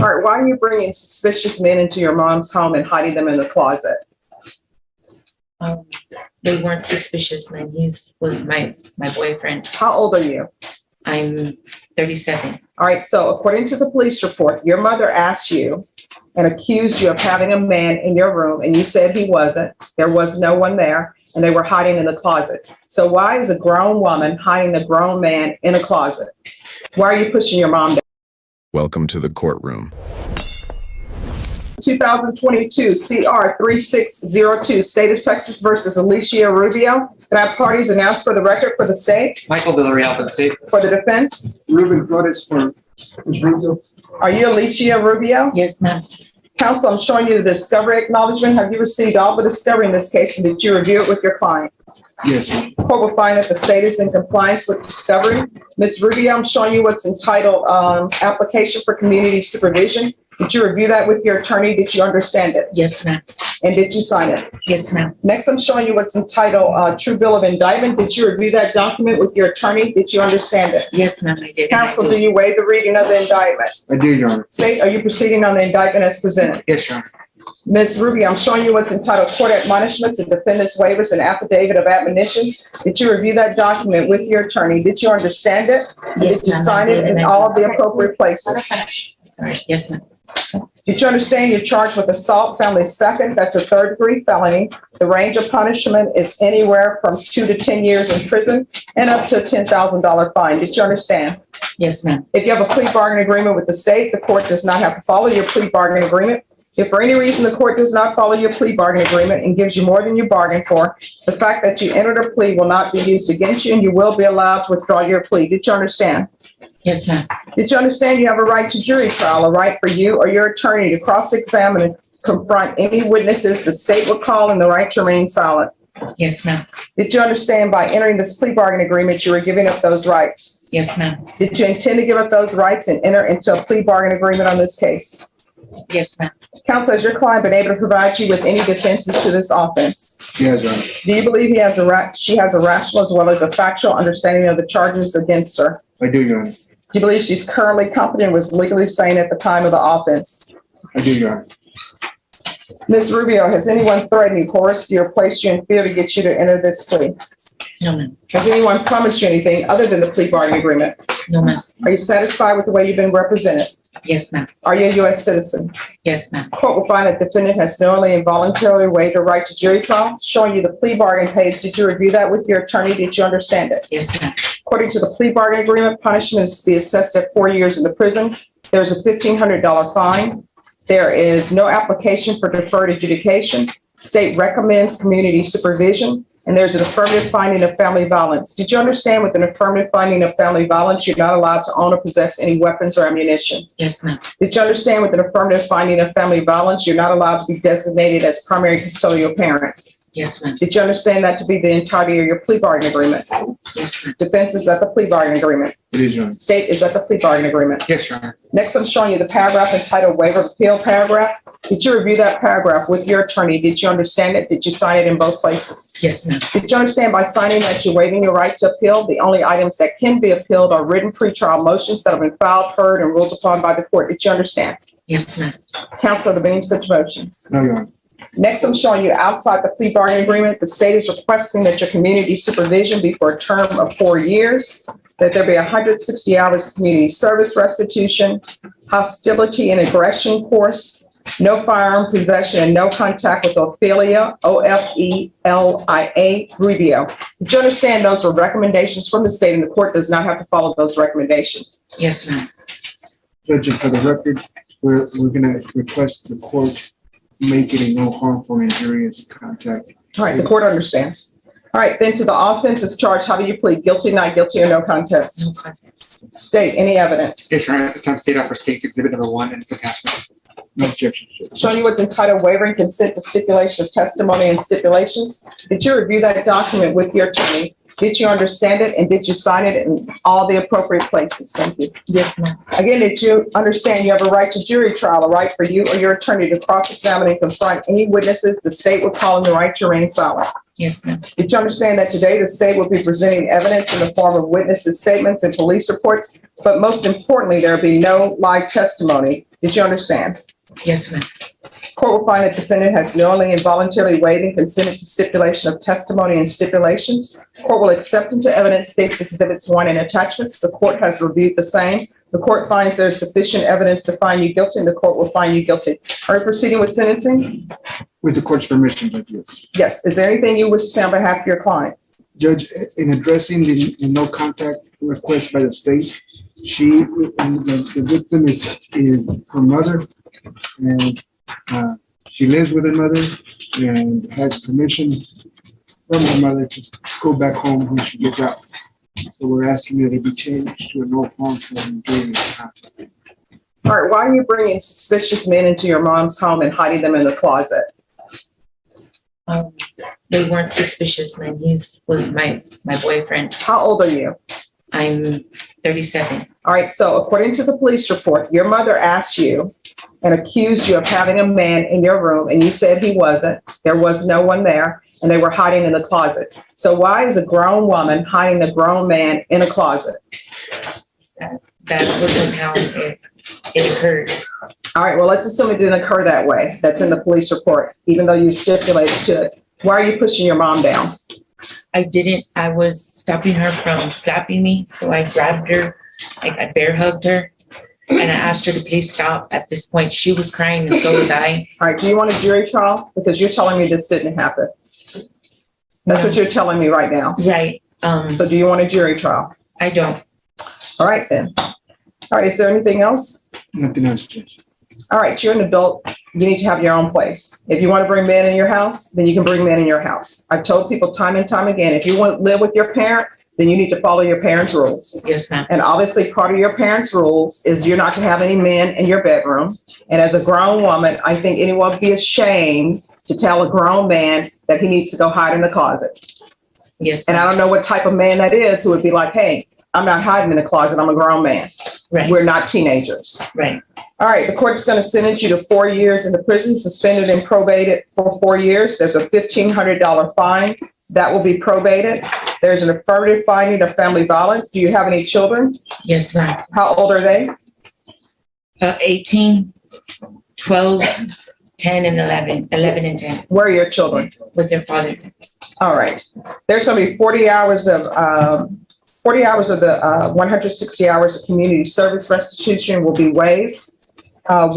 All right, why are you bringing suspicious men into your mom's home and hiding them in the closet? They weren't suspicious men. He was my boyfriend. How old are you? I'm 37. All right, so according to the police report, your mother asked you and accused you of having a man in your room, and you said he wasn't. There was no one there, and they were hiding in the closet. So why is a grown woman hiding a grown man in a closet? Why are you pushing your mom down? Welcome to the courtroom. 2022 CR 3602, State of Texas versus Alicia Rubio. Can I have parties announced for the record for the state? Michael Villarreal for the state. For the defense? Ruben Flores for Ms. Rubio. Are you Alicia Rubio? Yes, ma'am. Counsel, I'm showing you the discovery acknowledgement. Have you received all the discovery in this case, and did you review it with your client? Yes, ma'am. Court will find that the state is in compliance with discovery. Ms. Rubio, I'm showing you what's entitled application for community supervision. Did you review that with your attorney? Did you understand it? Yes, ma'am. And did you sign it? Yes, ma'am. Next, I'm showing you what's entitled true bill of indictment. Did you review that document with your attorney? Did you understand it? Yes, ma'am, I did. Counsel, do you waive the reading of the indictment? I do, Your Honor. State, are you proceeding on the indictment as presented? Yes, Your Honor. Ms. Rubio, I'm showing you what's entitled court admonishments and defendant's waivers and affidavit of admonitions. Did you review that document with your attorney? Did you understand it? Yes, Did you ma'am, sign I it did. in all of the appropriate places? Sorry. Yes, ma'am. Did you understand you're charged with assault, felony second? That's a third-degree felony. The range of punishment is anywhere from 2 to 10 years in prison and up to a $10,000 fine. Did you understand? Yes, ma'am. If you have a plea bargain agreement with the state, the court does not have to follow your plea bargain agreement. If for any reason the court does not follow your plea bargain agreement and gives you more than you bargained for, the fact that you entered a plea will not be used against you and you will be allowed to withdraw your plea. Did you understand? Yes, ma'am. Did you understand you have a right to jury trial, a right for you or your attorney to cross-examine and confront any witnesses the state would call and the right to remain silent? Yes, ma'am. Did you understand by entering this plea bargain agreement you were giving up those rights? Yes, ma'am. Did you intend to give up those rights and enter into a plea bargain agreement on this case? Yes, ma'am. Counsel, has your client been able to provide you with any defenses to this offense? Yes, Your Honor. Do you believe she has a rational as well as a factual understanding of the charges against her? I do, Your Honor. Do you believe she's currently competent and was legally sane at the time of the offense? I do, Your Honor. Ms. Rubio, has anyone threatened you, coerced you, or placed you in fear to get you to enter this plea? No, ma'am. Has anyone promised you anything other than the plea bargain agreement? No, ma'am. Are you satisfied with the way you've been represented? Yes, ma'am. Are you a U.S. citizen? Yes, ma'am. Court will find that defendant has knowingly and voluntarily waived her right to jury trial, showing you the plea bargain page. Did you review that with your attorney? Did you understand it? Yes, ma'am. According to the plea bargain agreement, punishment is to be assessed at 4 years in the prison. There's a $1,500 fine. There is no application for deferred adjudication. State recommends community supervision, and there's an affirmative finding of family violence. Did you understand with an affirmative finding of family violence, you're not allowed to own or possess any weapons or ammunition? Yes, ma'am. Did you understand with an affirmative finding of family violence, you're not allowed to be designated as primary custodial parent? Yes, ma'am. Did you understand that to be the entirety of your plea bargain agreement? Yes, ma'am. Defense is at the plea bargain agreement. It is, Your Honor. State is at the plea bargain agreement. Yes, Your Honor. Next, I'm showing you the paragraph entitled waiver of appeal paragraph. Did you review that paragraph with your attorney? Did you understand it? Did you sign it in both places? Yes, ma'am. Did you understand by signing that you're waiving your right to appeal? The only items that can be appealed are written pretrial motions that have been filed, heard, and ruled upon by the court. Did you understand? Yes, ma'am. Counsel, are there any such motions? No, Your Honor. Next, I'm showing you outside the plea bargain agreement, the state is requesting that your community supervision be for a term of 4 years, that there be 160 hours of community service restitution, hostility and aggression course, no firearm possession, and no contact with Ophelia, Ofelia Rubio. Did you understand those are recommendations from the state and the court does not have to follow those recommendations? Yes, ma'am. Judge, for the record, we're going to request the court make it a no harmful or injurious contact. All right, the court understands. All right, then to the offenses charged, how do you plead? Guilty, not guilty, or no contest? No contest. State, any evidence? Yes, Your Honor. At this time, state offers case exhibit number 1 and its attachments. No objection, Judge. Showing you what's entitled wavering consent to stipulation of testimony and stipulations. Did you review that document with your attorney? Did you understand it and did you sign it in all the appropriate places? Thank you. Yes, ma'am. Again, did you understand you have a right to jury trial, a right for you or your attorney to cross-examine and confront any witnesses the state would call in the right to remain silent? Yes, ma'am. Did you understand that today the state will be presenting evidence in the form of witnesses' statements and police reports, but most importantly, there will be no live testimony Did you understand? Yes, ma'am. Court will find that defendant has knowingly and voluntarily waived and consented to stipulation of testimony and stipulations. Court will accept into evidence states exhibits 1 and attachments. The court has reviewed the same. The court finds there is sufficient evidence to find you guilty, and the court will find you guilty. Are you proceeding with sentencing? With the court's permission, Judge, yes. Yes. Is there anything you wish to say on behalf of your client? Judge, in addressing the no contact request by the state, the victim is her mother, and she lives with her mother and has permission from her mother to go back home when she gets out. So we're asking that it be changed to a no harmful injurious contact. All right. Why are you bringing suspicious men into your mom's home and hiding them in the closet? They weren't suspicious men. He was my boyfriend. How old are you? I'm 37. All right. So according to the police report, your mother asked you and accused you of having a man in your room, and you said he wasn't. There was no one there, and they were hiding in the closet. So why is a grown woman hiding a grown man in a closet? That wasn't how it occurred. All right. Well, let's assume it didn't occur that way. That's in the police report, even though you stipulated to it. Why are you pushing your mom down? I didn't. I was stopping her from slapping me, so I grabbed her, like I bear hugged her, and I asked her to please stop. At this point, she was crying, and so was I. All right. Do you want a jury trial? Because you're telling me this didn't happen. That's what you're telling me right now. Right. So do you want a jury trial? I don't. All right, then. All right. Is there anything else? Nothing else, Judge. All right. You're an adult. You need to have your own place. If you want to bring men in your house, then you can bring men in your house. I've told people time and time again, if you want to live with your parent, then you need to follow your parents' rules. Yes, ma'am. And obviously part of your parents' rules is you're not to have any men in your bedroom. And as a grown woman, I think anyone would be ashamed to tell a grown man that he needs to go hide in the closet. Yes. And I don't know what type of man that is who would be like, hey, I'm not hiding in the closet. I'm a grown man. Right. We're not teenagers. Right. All right. The court is going to sentence you to 4 years in the prison, suspended and probated for 4 years. There's a $1,500 fine that will be probated. There's an affirmative finding of family violence. Do you have any children? Yes, ma'am. How old are they? 18, 12, 10, and 11. 11 and 10 Where are your children? with their father. All right. There's going to be 40 hours of the 160 hours of community service restitution will be waived. I'm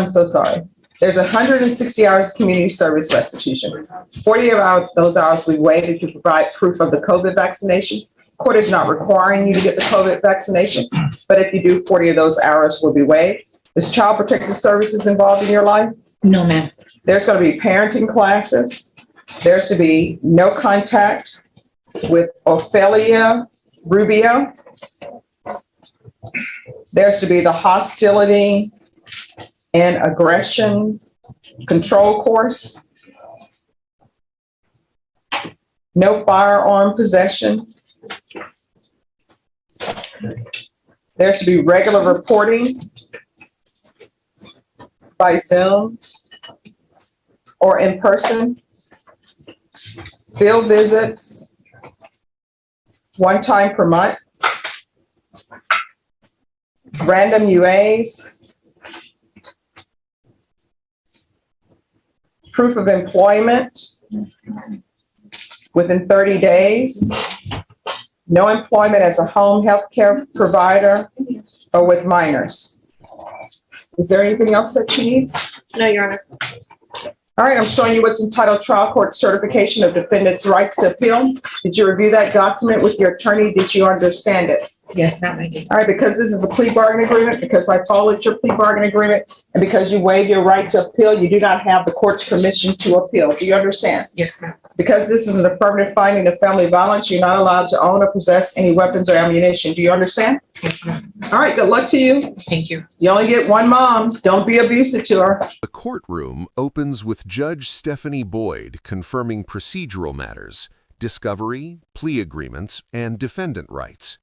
so sorry. There's 160 hours of community service restitution. 40 of those hours will be waived if you provide proof of the COVID vaccination. Court is not requiring you to get the COVID vaccination, but if you do, 40 of those hours will be waived. Is Child Protective Services involved in your life? No, ma'am. There's going to be parenting classes. There's to be no contact with Ophelia Rubio. There's to be the hostility and aggression control course. No firearm possession. There's to be regular reporting by Zoom or in person. Field visits 1 time per month. Random UAs. Proof of employment within 30 days. No employment as a home health care provider or with minors. Is there anything else that she needs? No, Your Honor. All right, I'm showing you what's entitled Trial Court Certification of Defendant's Rights to Appeal. Did you review that document with your attorney? Did you understand it? Yes, ma'am, I did. All right, because this is a plea bargain agreement, because I followed your plea bargain agreement, and because you waived your right to appeal, you do not have the court's permission to appeal. Do you understand? Yes, ma'am. Because this is an affirmative finding of family violence, you're not allowed to own or possess any weapons or ammunition. Do you understand? Yes, ma'am. All right, good luck to you. Thank you. You only get one mom. Don't be abusive to her. The courtroom opens with Judge Stephanie Boyd confirming procedural matters, discovery, plea agreements, and defendant rights.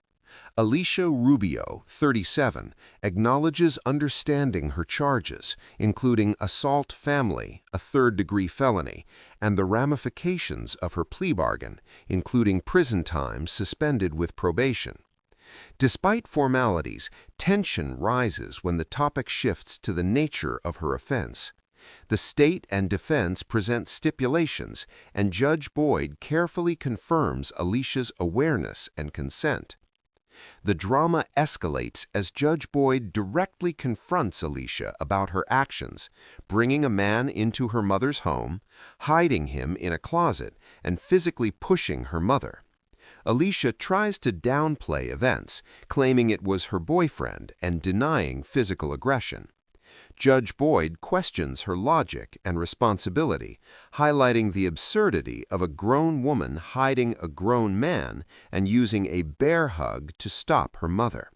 Alicia Rubio, 37, acknowledges understanding her charges, including assault family, a third-degree felony, and the ramifications of her plea bargain, including prison time suspended with probation. Despite formalities, tension rises when the topic shifts to the nature of her offense. The state and defense present stipulations, and Judge Boyd carefully confirms Alicia's awareness and consent. The drama escalates as Judge Boyd directly confronts Alicia about her actions, bringing a man into her mother's home, hiding him in a closet, and physically pushing her mother. Alicia tries to downplay events, claiming it was her boyfriend and denying physical aggression. Judge Boyd questions her logic and responsibility, highlighting the absurdity of a grown woman hiding a grown man and using a bear hug to stop her mother.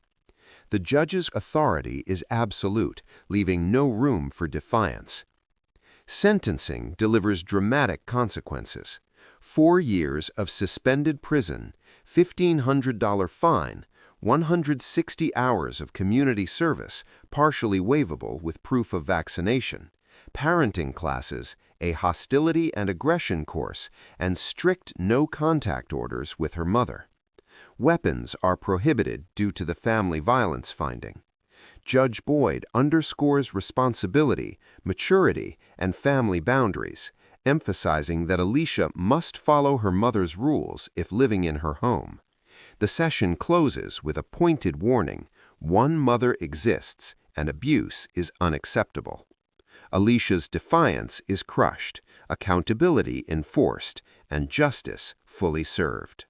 The judge's authority is absolute, leaving no room for defiance. Sentencing delivers dramatic consequences: 4 years of suspended prison, $1,500 fine, 160 hours of community service, partially waivable with proof of vaccination, parenting classes, a hostility and aggression course, and strict no-contact orders with her mother. Weapons are prohibited due to the family violence finding. Judge Boyd underscores responsibility, maturity, and family boundaries, emphasizing that Alicia must follow her mother's rules if living in her home. The session closes with a pointed warning: one mother exists and abuse is unacceptable. Alicia's defiance is crushed, accountability enforced, and justice fully served.